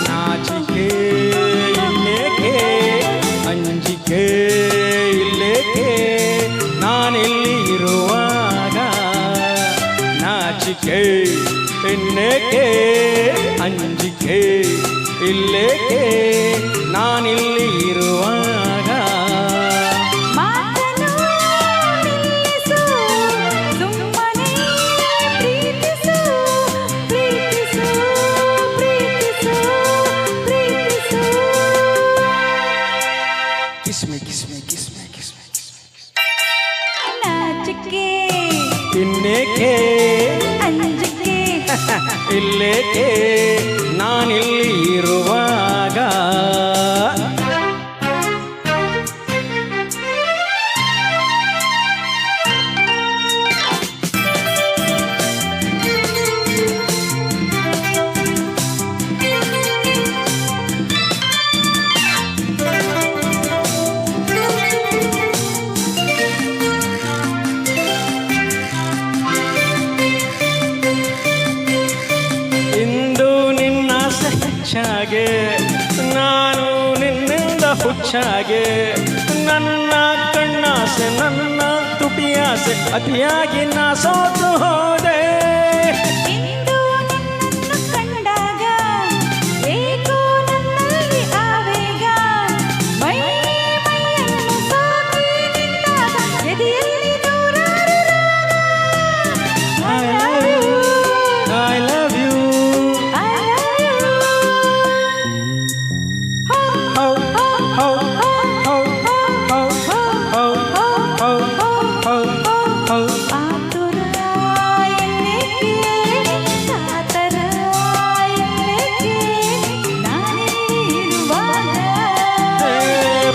ನಾಚಿಕೆ ಇಲ್ಲೇಕೆ ಅಂಜಿಕೆ ಇಲ್ಲೇಕೆ ನಾನಿಲ್ಲಿ ಇರುವಾಗ ನಾಚಿಕೆ ಇನ್ನೇಕೆ ಅಂಜಿಕೆ ಇಲ್ಲೇಕೆ ನಾನಿಲ್ಲಿ ಇರುವಾಗ ನಾಚಿಕೆ ಇನ್ನೇಕೆ ಅಂಜಿಕೆ ಇಲ್ಲೇಕೆ ನಾನಿಲ್ಲಿ ಇರುವಾಗ ಹುಚ್ಚಾಗೆ ನಾನು ನಿನ್ನಿಂದ ಹುಚ್ಚಾಗೆ ನನ್ನ ಕಣ್ಣಾಸೆ ನನ್ನ ತುಟಿಯಾಸೆ ಅತಿಯಾಗಿ ನಾ ಸೋತು ಹೋದೆ ಕಂಡಾಗ ಏಕೋ ನನ್ನಲ್ಲಿ ಆವೇಗ ಮೈ ಮೈಯನ್ನು ಸೋಕಿ ನಿಂತಾಗ ಎದೆಯಲ್ಲಿ ನೂರಾರು I love you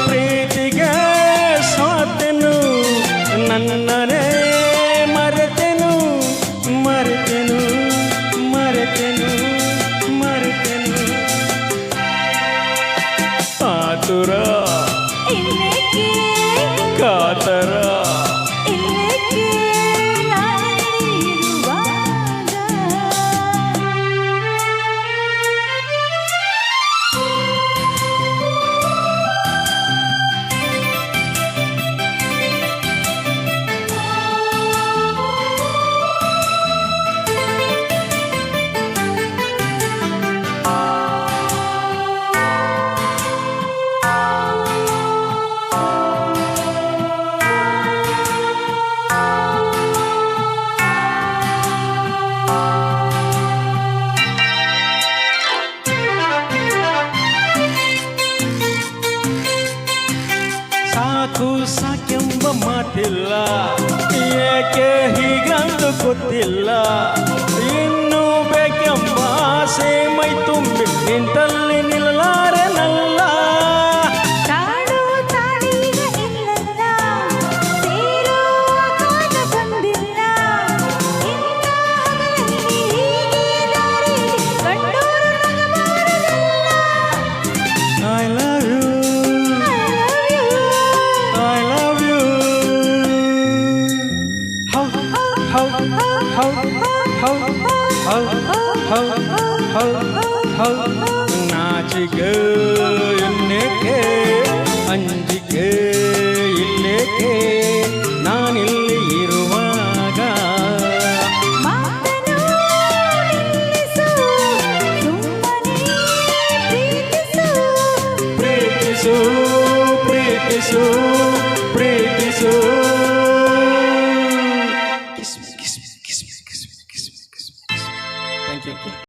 ಪ್ರೀತಿಗೆ ಸೋತೆನು ನನ್ನನೇ ಮರೆತೆನು ಮರೆತೆನು ಮರೆತೆನು ಮರೆತೆನು ಆತುರ ಕಾತರ ಸಾಕು ಸಾಕೆಂಬ ಮಾತಿಲ್ಲ ಏಕೆ ಹೀಗಂದು ಗೊತ್ತಿಲ್ಲ ಇನ್ನೂ ಬೇಕೆಂಬ ಆಸೆ ಮೈ ತುಂಬಿ ನಿಂತಲ್ಲಿ ನಿಲ್ಲಲಾರೆನಲ್ಲ ನಾಚಿಕೆ ಇನ್ನೇಕೆ